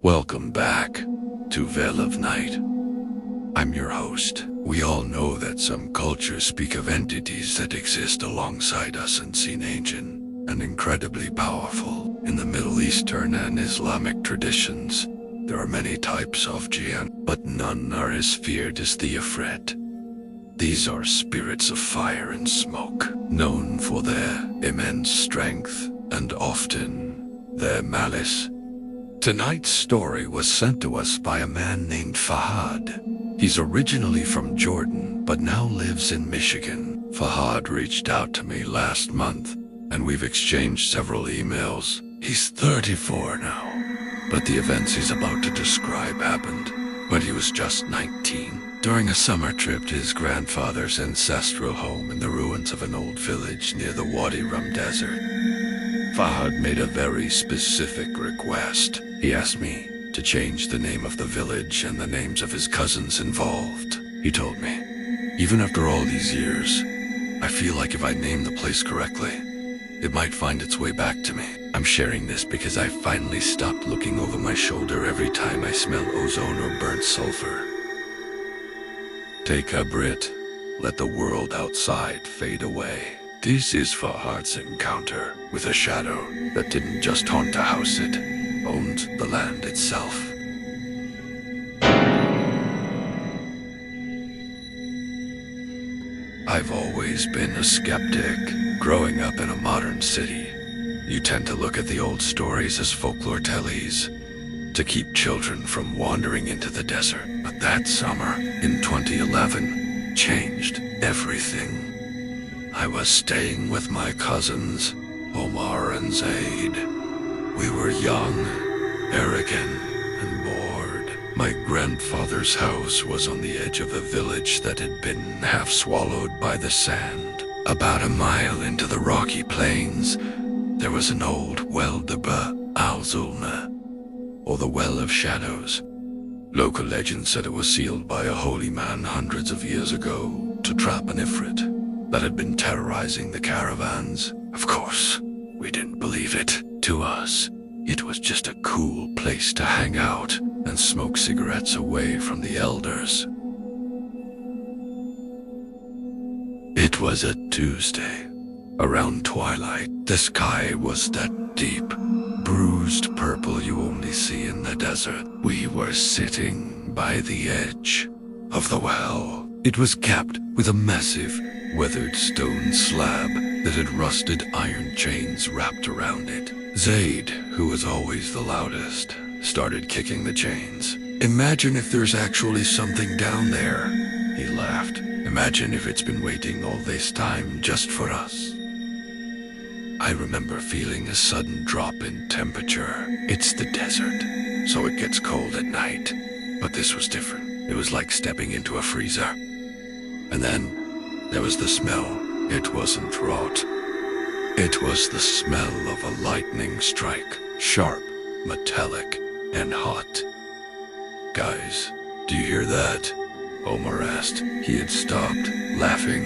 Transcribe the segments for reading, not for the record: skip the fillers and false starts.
Welcome back to Veil of Night. I'm your host. We all know that some cultures speak of entities that exist alongside us and seem ancient and incredibly powerful. In the Middle Eastern and Islamic traditions, there are many types of Jinn, but none are as feared as the Ifrit. These are spirits of fire and smoke, known for their immense strength and often their malice. Tonight's story was sent to us by a man named Fahad. He's originally from Jordan, but now lives in Michigan. Fahad reached out to me last month, and we've exchanged several emails. He's 34 now, but the events he's about to describe happened when he was just 19. During a summer trip to his grandfather's ancestral home in the ruins of an old village near the Wadi Rum Desert, Fahad made a very specific request. He asked me to change the name of the village and the names of his cousins involved. He told me, even after all these years, I feel like if I name the place correctly, it might find its way back to me. I'm sharing this because I finally stopped looking over my shoulder every time I smell ozone or burnt sulfur. Take a Brit, let the world outside fade away. This is Fahad's encounter with a shadow that didn't just haunt a house, it owned the land itself. I've always been a skeptic. Growing up in a modern city, you tend to look at the old stories as folklore tellies to keep children from wandering into the desert. But that summer in 2011 changed everything. I was staying with my cousins, Omar and Zaid. We were young, arrogant, and bored. My grandfather's house was on the edge of a village that had been half swallowed by the sand. About a mile into the rocky plains, there was an old well, the al-Zulmat, or the Well of Shadows. Local legend said it was sealed by a holy man hundreds of years ago to trap an Ifrit that had been terrorizing the caravans. Of course, we didn't believe it. To us, it was just a cool place to hang out and smoke cigarettes away from the elders. It was a Tuesday. Around twilight, the sky was that deep, bruised purple you only see in the desert. We were sitting by the edge of the well. It was capped with a massive, weathered stone slab that had rusted iron chains wrapped around it. Zaid, who was always the loudest, started kicking the chains. "Imagine if there's actually something down there," he laughed. "Imagine if it's been waiting all this time just for us." I remember feeling a sudden drop in temperature. It's the desert, so it gets cold at night. But this was different. It was like stepping into a freezer. And then there was the smell. It wasn't rot. It was the smell of a lightning strike. Sharp, metallic, and hot. "Guys, do you hear that?" Omar asked. He had stopped, laughing.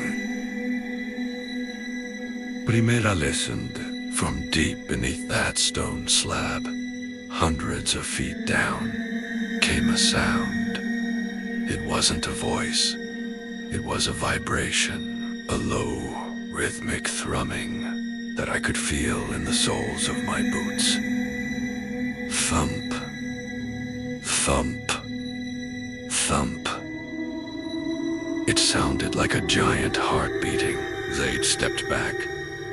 Primera listened. From deep beneath that stone slab, hundreds of feet down, came a sound. It wasn't a voice. It was a vibration, a low, rhythmic thrumming that I could feel in the soles of my boots. Thump, thump, thump. It sounded like a giant heart beating. Zaid stepped back,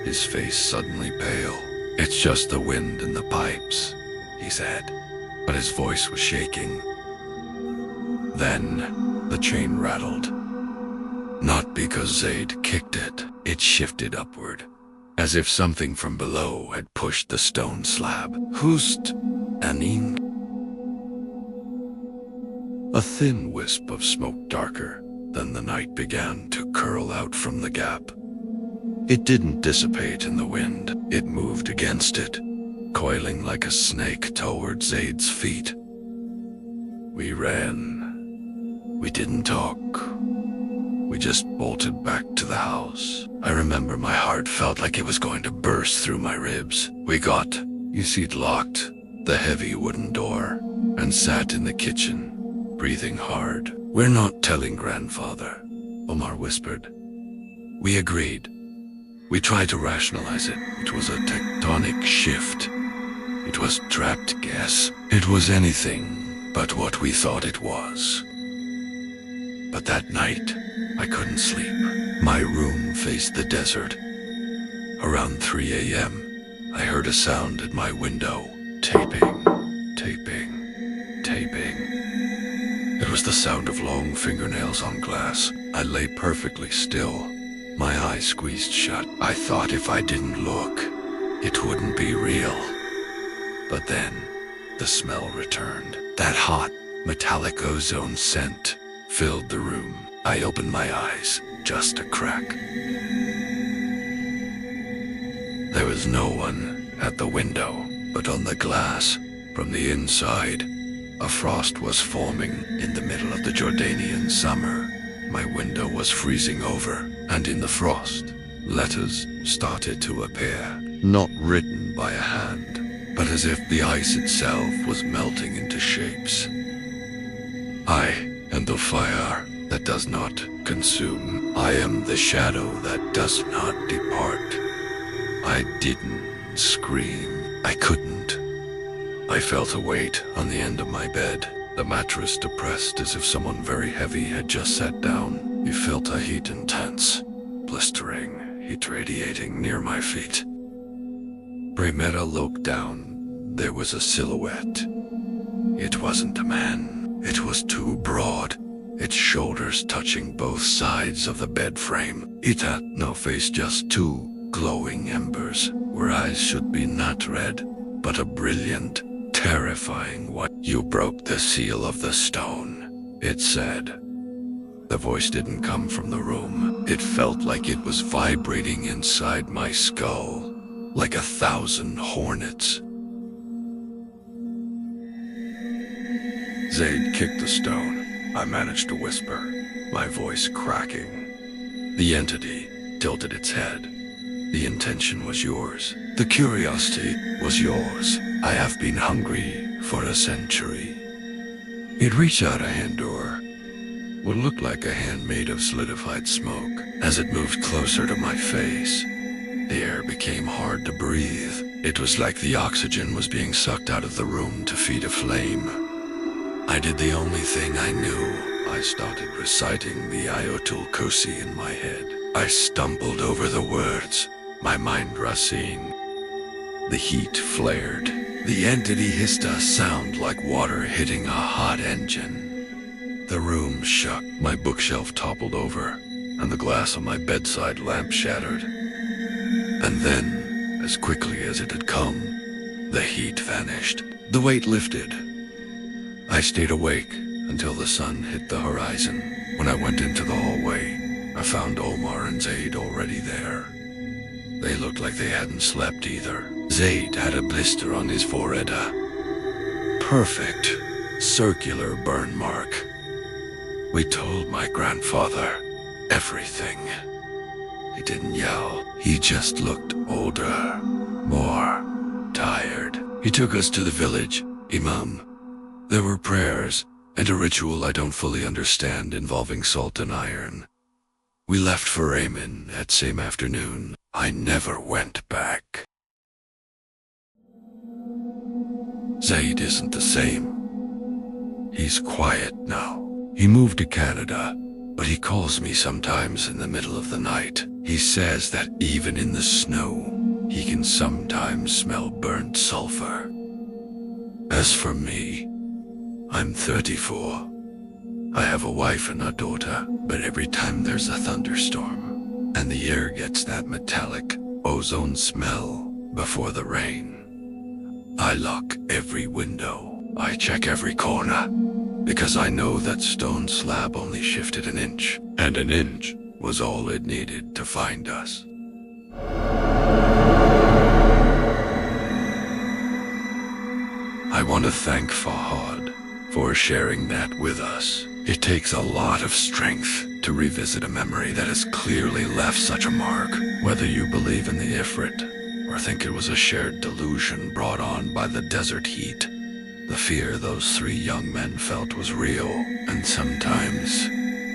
his face suddenly pale. "It's just the wind in the pipes," he said, but his voice was shaking. Then the chain rattled. Not because Zaid kicked it. It shifted upward, as if something from below had pushed the stone slab. "Hust, Anin." A thin wisp of smoke darker than the night began to curl out from the gap. It didn't dissipate in the wind. It moved against it, coiling like a snake toward Zaid's feet. We ran. We didn't talk. We just bolted back to the house. I remember my heart felt like it was going to burst through my ribs. We got your seat locked, the heavy wooden door, and sat in the kitchen, breathing hard. "We're not telling Grandfather," Omar whispered. We agreed. We tried to rationalize it. It was a tectonic shift. It was trapped gas. It was anything but what we thought it was. But that night, I couldn't sleep. My room faced the desert. Around 3 a.m., I heard a sound at my window. Taping, taping, taping. It was the sound of long fingernails on glass. I lay perfectly still, my eyes squeezed shut. I thought if I didn't look, it wouldn't be real. But then, the smell returned. That hot, metallic ozone scent filled the room. I opened my eyes, just a crack. There was no one at the window, but on the glass, from the inside, a frost was forming in the middle of the Jordanian summer. My window was freezing over, and in the frost, letters started to appear, not written by a hand, but as if the ice itself was melting into shapes. I am the fire that does not consume. I am the shadow that does not depart. I didn't scream. I couldn't. I felt a weight on the end of my bed, the mattress depressed as if someone very heavy had just sat down. I felt a heat intense, blistering, heat radiating near my feet. Bremera looked down. There was a silhouette. It wasn't a man. It was too broad, its shoulders touching both sides of the bed frame. It had no face, just two glowing embers, where eyes should be not red, but a brilliant, terrifying white. "You broke the seal of the stone," it said. The voice didn't come from the room. It felt like it was vibrating inside my skull, like 1,000 hornets. Zaid kicked the stone. I managed to whisper, my voice cracking. The entity tilted its head. "The intention was yours. The curiosity was yours. I have been hungry for a century." It reached out a hand door, what looked like a hand made of solidified smoke. As it moved closer to my face, the air became hard to breathe. It was like the oxygen was being sucked out of the room to feed a flame. I did the only thing I knew. I started reciting the Ayatul Kursi in my head. I stumbled over the words, my mind racing. The heat flared. The entity hissed a sound like water hitting a hot engine. The room shook. My bookshelf toppled over, and the glass on my bedside lamp shattered. And then, as quickly as it had come, the heat vanished. The weight lifted. I stayed awake until the sun hit the horizon. When I went into the hallway, I found Omar and Zaid already there. They looked like they hadn't slept either. Zaid had a blister on his forehead, a perfect, circular burn mark. We told my grandfather everything. He didn't yell. He just looked older, more tired. He took us to the village, Imam. There were prayers and a ritual I don't fully understand involving salt and iron. We left for Raymond that same afternoon. I never went back. Zaid isn't the same. He's quiet now. He moved to Canada, but he calls me sometimes in the middle of the night. He says that even in the snow, he can sometimes smell burnt sulfur. As for me, I'm 34. I have a wife and a daughter, but every time there's a thunderstorm, and the air gets that metallic ozone smell before the rain, I lock every window. I check every corner, because I know that stone slab only shifted an inch, and an inch was all it needed to find us. I want to thank Fahad for sharing that with us. It takes a lot of strength to revisit a memory that has clearly left such a mark. Whether you believe in the Ifrit or think it was a shared delusion brought on by the desert heat. The fear those three young men felt was real, and sometimes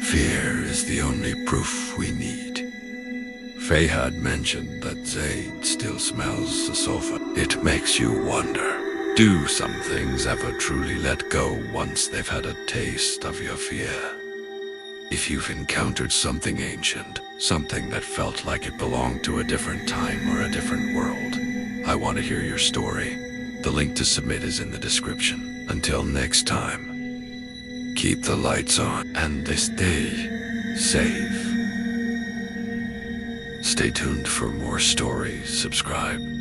fear is the only proof we need. Fahad mentioned that Zaid still smells the sofa. It makes you wonder, do some things ever truly let go once they've had a taste of your fear? If you've encountered something ancient, something that felt like it belonged to a different time or a different world, I want to hear your story. The link to submit is in the description. Until next time, keep the lights on and stay safe. Stay tuned for more stories. Subscribe.